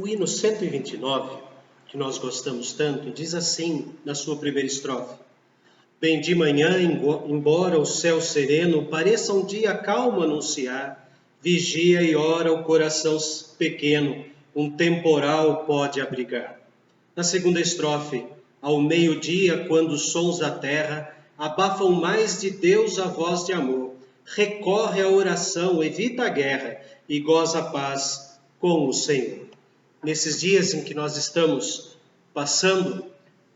O hino 129, que nós gostamos tanto, diz assim na sua primeira estrofe: Bem de manhã, embora o céu sereno pareça um dia calmo anunciar, vigia e ora o coração pequeno, um temporal pode abrigar. Na segunda estrofe: Ao meio-dia, quando os sons da terra abafam mais de Deus a voz de amor, recorre à oração, evita a guerra e goza a paz com o Senhor. Nesses dias em que nós estamos passando,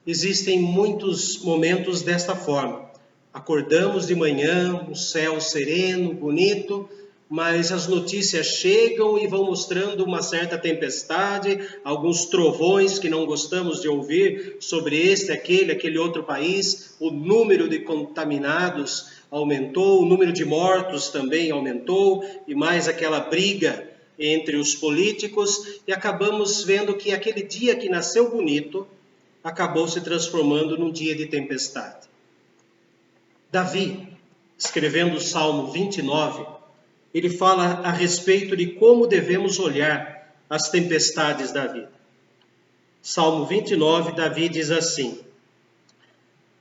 existem muitos momentos desta forma. Acordamos de manhã, um céu sereno, bonito, mas as notícias chegam e vão mostrando uma certa tempestade, alguns trovões que não gostamos de ouvir sobre aquele outro país. O número de contaminados aumentou, o número de mortos também aumentou, e mais aquela briga entre os políticos, e acabamos vendo que aquele dia que nasceu bonito acabou se transformando num dia de tempestade. Davi, escrevendo o Salmo 29, ele fala a respeito de como devemos olhar as tempestades da vida. Salmo 29, Davi diz assim: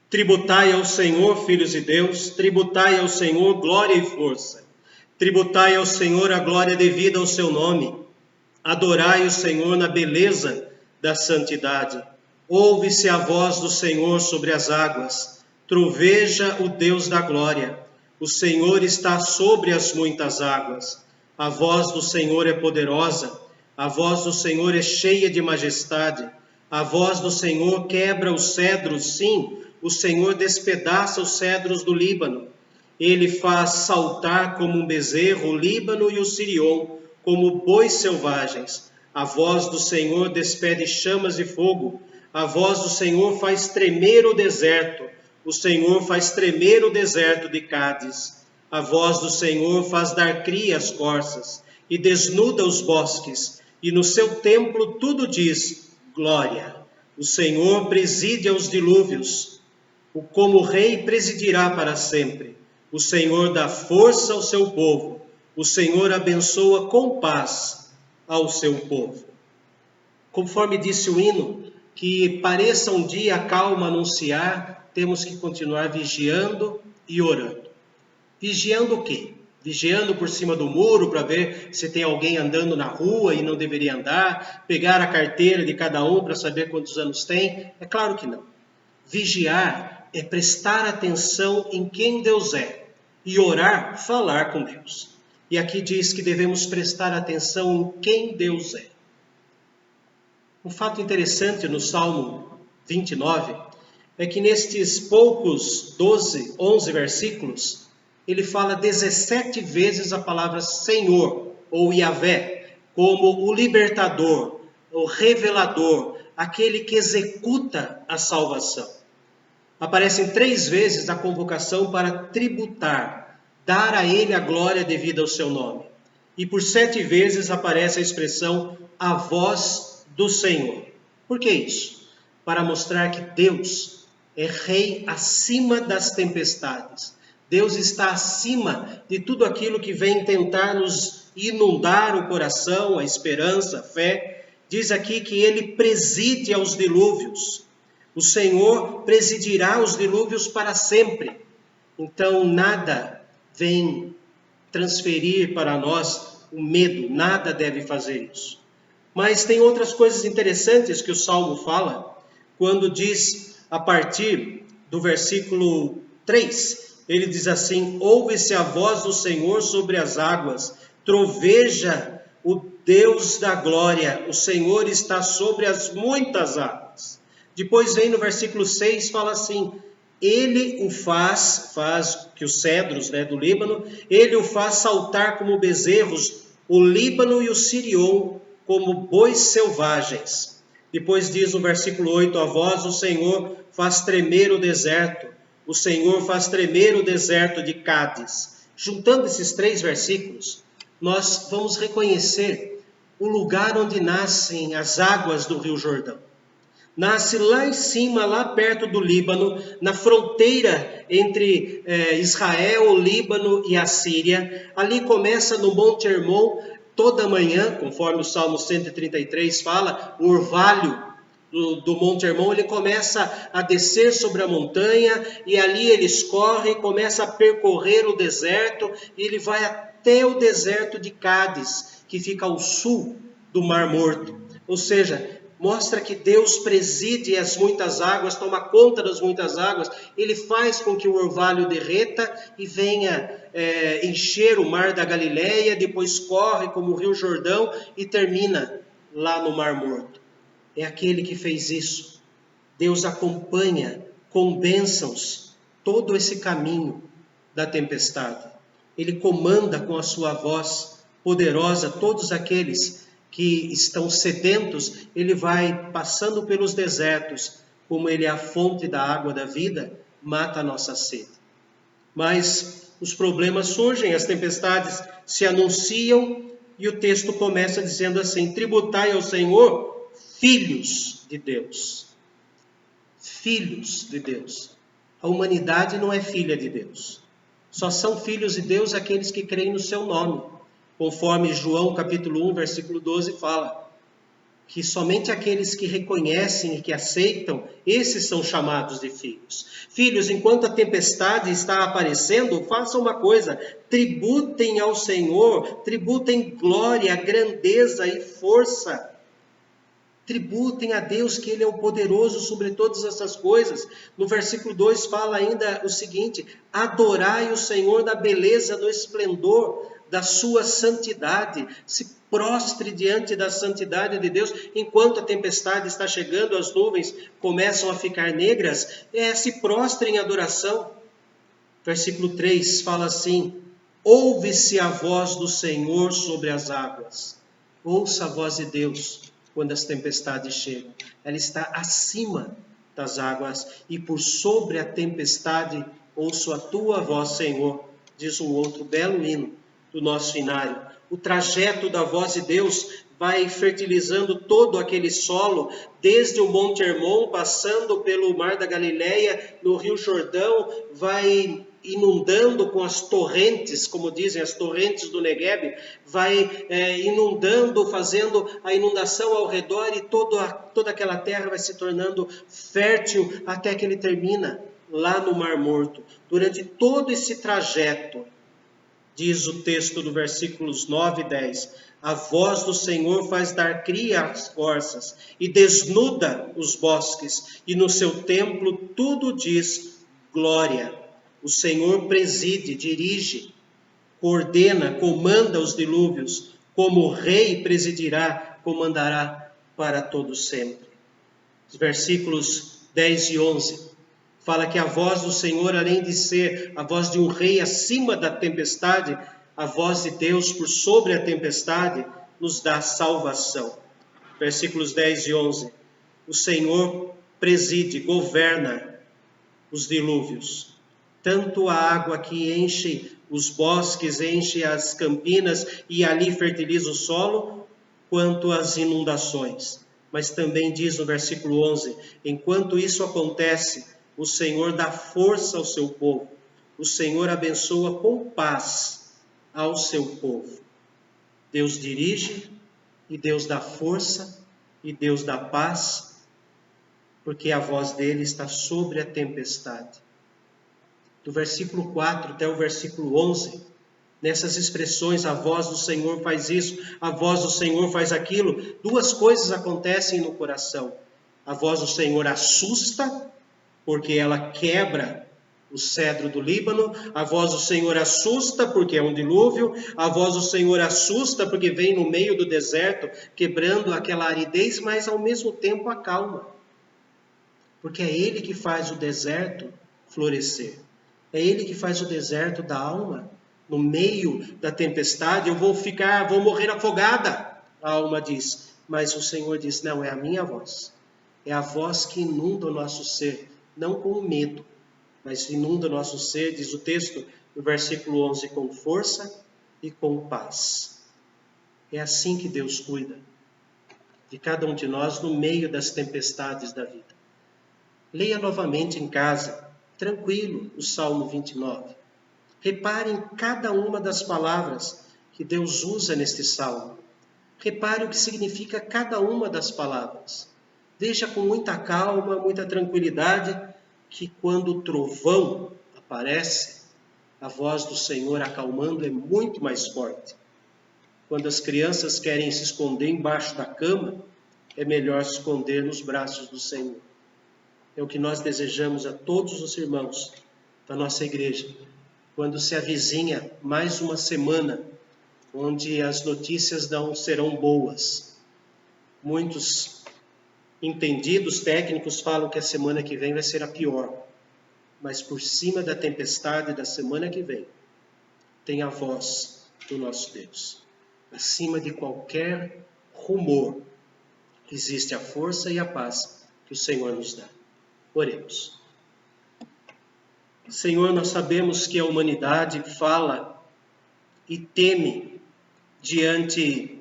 Tributai ao Senhor, filhos de Deus, tributai ao Senhor glória e força. Tributai ao Senhor a glória devida ao seu nome. Adorai o Senhor na beleza da santidade. Ouve-se a voz do Senhor sobre as águas. Troveja o Deus da glória. O Senhor está sobre as muitas águas. A voz do Senhor é poderosa. A voz do Senhor é cheia de majestade. A voz do Senhor quebra os cedros. Sim, o Senhor despedaça os cedros do Líbano. Ele faz saltar como um bezerro o Líbano e o Sirion, como bois selvagens. A voz do Senhor despede chamas de fogo. A voz do Senhor faz tremer o deserto. O Senhor faz tremer o deserto de Cádiz. A voz do Senhor faz dar cria às corças e desnuda os bosques. E no seu templo tudo diz glória. O Senhor preside aos dilúvios. Como rei presidirá para sempre. O Senhor dá força ao seu povo. O Senhor abençoa com paz ao seu povo. Conforme disse o hino, que pareça um dia calmo anunciar, temos que continuar vigiando e orando. Vigiando o quê? Vigiando por cima do muro para ver se tem alguém andando na rua e não deveria andar, pegar a carteira de cada um para saber quantos anos tem? É claro que não. Vigiar é prestar atenção em quem Deus é. E orar, falar com Deus. E aqui diz que devemos prestar atenção em quem Deus é. Um fato interessante no Salmo 29 é que nestes poucos 11 versículos, ele fala 17 vezes a palavra Senhor, ou Yahvé, como o libertador, o revelador, aquele que executa a salvação. Aparecem 3 vezes a convocação para tributar, dar a ele a glória devida ao seu nome. E por 7 vezes aparece a expressão a voz do Senhor. Por que isso? Para mostrar que Deus é rei acima das tempestades. Deus está acima de tudo aquilo que vem tentar nos inundar o coração, a esperança, a fé. Diz aqui que ele preside aos dilúvios. O Senhor presidirá os dilúvios para sempre. Então nada vem transferir para nós o medo, nada deve fazer isso. Mas tem outras coisas interessantes que o Salmo fala, quando diz, a partir do versículo 3, ele diz assim: ouve-se a voz do Senhor sobre as águas, troveja o Deus da glória, o Senhor está sobre as muitas águas. Depois vem no versículo 6, fala assim: ele o faz que os cedros do Líbano, ele o faz saltar como bezerros, o Líbano e o Sirion, como bois selvagens. Depois diz no versículo 8, a voz do Senhor faz tremer o deserto, o Senhor faz tremer o deserto de Cádiz. Juntando esses 3 versículos, nós vamos reconhecer o lugar onde nascem as águas do Rio Jordão. Nasce lá em cima, lá perto do Líbano, na fronteira entre Israel, o Líbano e a Síria. Ali começa no Monte Hermon, toda manhã, conforme o Salmo 133 fala, o orvalho do Monte Hermon, ele começa a descer sobre a montanha, e ali ele escorre, começa a percorrer o deserto, e ele vai até o deserto de Cádiz, que fica ao sul do Mar Morto. Ou seja, mostra que Deus preside as muitas águas, toma conta das muitas águas, ele faz com que o orvalho derreta e venha encher o mar da Galileia, depois corre como o Rio Jordão e termina lá no Mar Morto. É aquele que fez isso. Deus acompanha com bênçãos todo esse caminho da tempestade. Ele comanda com a sua voz poderosa todos aqueles que estão sedentos. Ele vai passando pelos desertos, como ele é a fonte da água da vida, mata a nossa sede. Mas os problemas surgem, as tempestades se anunciam, e o texto começa dizendo assim: tributai ao Senhor, filhos de Deus. Filhos de Deus. A humanidade não é filha de Deus. Só são filhos de Deus aqueles que creem no seu nome. Conforme João capítulo 1, versículo 12 fala, que somente aqueles que reconhecem e que aceitam, esses são chamados de filhos. Filhos, enquanto a tempestade está aparecendo, façam uma coisa: tributem ao Senhor, tributem glória, grandeza e força. Tributem a Deus, que Ele é o poderoso sobre todas essas coisas. No versículo 2 fala ainda o seguinte: adorai o Senhor na beleza, no esplendor da sua santidade. Se prostre diante da santidade de Deus. Enquanto a tempestade está chegando, as nuvens começam a ficar negras, se prostre em adoração. Versículo 3 fala assim: ouve-se a voz do Senhor sobre as águas. Ouça a voz de Deus quando as tempestades chegam. Ela está acima das águas, e por sobre a tempestade ouço a tua voz, Senhor, diz um outro belo hino do nosso hinário. O trajeto da voz de Deus vai fertilizando todo aquele solo, desde o Monte Hermon, passando pelo Mar da Galileia, no Rio Jordão, vai inundando com as torrentes, como dizem, as torrentes do Negueb, vai inundando, fazendo a inundação ao redor, e toda aquela terra vai se tornando fértil até que ele termina lá no Mar Morto. Durante todo esse trajeto, diz o texto do versículos 9 e 10, a voz do Senhor faz dar cria às corças e desnuda os bosques, e no seu templo tudo diz glória. O Senhor preside, dirige, coordena, comanda os dilúvios, como rei presidirá, comandará para todo sempre. Os versículos 10 e 11 fala que a voz do Senhor, além de ser a voz de um rei acima da tempestade, a voz de Deus por sobre a tempestade nos dá salvação. Versículos 10 e 11. O Senhor preside, governa os dilúvios. Tanto a água que enche os bosques, enche as campinas e ali fertiliza o solo, quanto as inundações. Mas também diz no versículo 11, enquanto isso acontece, o Senhor dá força ao seu povo. O Senhor abençoa com paz ao seu povo. Deus dirige, e Deus dá força, e Deus dá paz, porque a voz dele está sobre a tempestade. Do versículo 4 até o versículo 11, nessas expressões, a voz do Senhor faz isso, a voz do Senhor faz aquilo, duas coisas acontecem no coração. A voz do Senhor assusta, porque ela quebra o cedro do Líbano. A voz do Senhor assusta, porque é um dilúvio. A voz do Senhor assusta, porque vem no meio do deserto, quebrando aquela aridez, mas ao mesmo tempo acalma. Porque é Ele que faz o deserto florescer. É Ele que faz o deserto da alma. No meio da tempestade, eu vou morrer afogada, a alma diz. Mas o Senhor diz, não, é a minha voz. É a voz que inunda o nosso ser, não com medo, mas inunda o nosso ser, diz o texto, no versículo 11, com força e com paz. É assim que Deus cuida de cada um de nós no meio das tempestades da vida. Leia novamente em casa, tranquilo, o Salmo 29. Repare em cada uma das palavras que Deus usa neste salmo. Repare o que significa cada uma das palavras. Veja com muita calma, muita tranquilidade, que quando o trovão aparece, a voz do Senhor acalmando é muito mais forte. Quando as crianças querem se esconder embaixo da cama, é melhor se esconder nos braços do Senhor. É o que nós desejamos a todos os irmãos da nossa igreja, quando se avizinha mais uma semana, onde as notícias não serão boas. Muitos entendidos técnicos falam que a semana que vem vai ser a pior, mas por cima da tempestade da semana que vem, tem a voz do nosso Deus. Acima de qualquer rumor, existe a força e a paz que o Senhor nos dá. Oremos. Senhor, nós sabemos que a humanidade fala e teme diante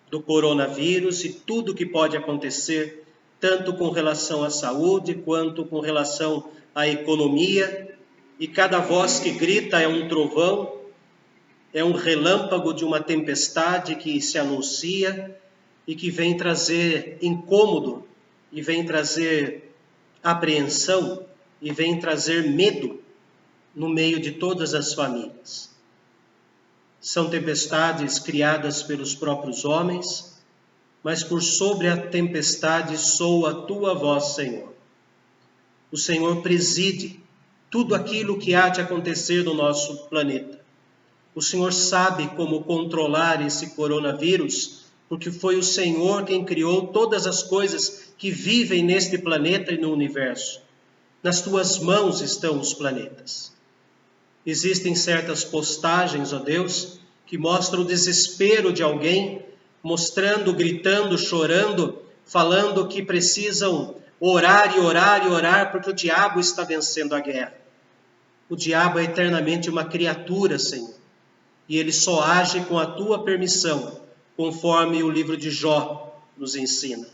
do coronavírus e tudo que pode acontecer, tanto com relação à saúde quanto com relação à economia, e cada voz que grita é um trovão, é um relâmpago de uma tempestade que se anuncia e que vem trazer incômodo, e vem trazer apreensão, e vem trazer medo no meio de todas as famílias. São tempestades criadas pelos próprios homens, mas por sobre a tempestade soa a tua voz, Senhor. O Senhor preside tudo aquilo que há de acontecer no nosso planeta. O Senhor sabe como controlar esse coronavírus, porque foi o Senhor quem criou todas as coisas que vivem neste planeta e no universo. Nas tuas mãos estão os planetas. Existem certas postagens, ó Deus, que mostram o desespero de alguém, mostrando, gritando, chorando, falando que precisam orar e orar e orar, porque o diabo está vencendo a guerra. O diabo é eternamente uma criatura, Senhor, e ele só age com a tua permissão, conforme o livro de Jó nos ensina.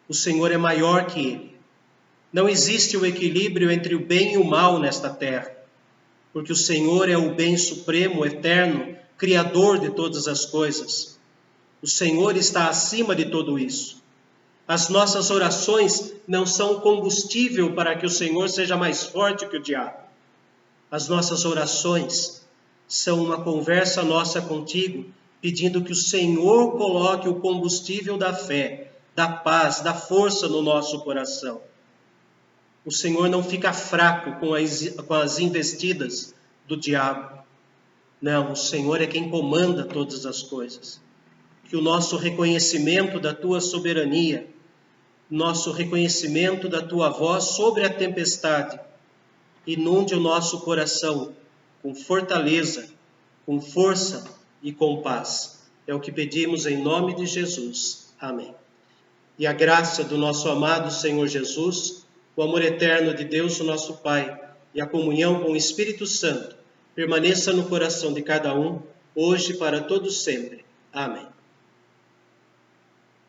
O Senhor é maior que ele. Não existe o equilíbrio entre o bem e o mal nesta terra, porque o Senhor é o bem supremo, eterno, criador de todas as coisas. O Senhor está acima de tudo isso. As nossas orações não são combustível para que o Senhor seja mais forte que o diabo. As nossas orações são uma conversa nossa contigo, pedindo que o Senhor coloque o combustível da fé, da paz, da força no nosso coração. O Senhor não fica fraco com as investidas do diabo. Não, o Senhor é quem comanda todas as coisas. Que o nosso reconhecimento da tua soberania, nosso reconhecimento da tua voz sobre a tempestade, inunde o nosso coração com fortaleza, com força e com paz. É o que pedimos em nome de Jesus. Amém. E a graça do nosso amado Senhor Jesus, o amor eterno de Deus, o nosso Pai, e a comunhão com o Espírito Santo, permaneça no coração de cada um, hoje e para todos sempre. Amém.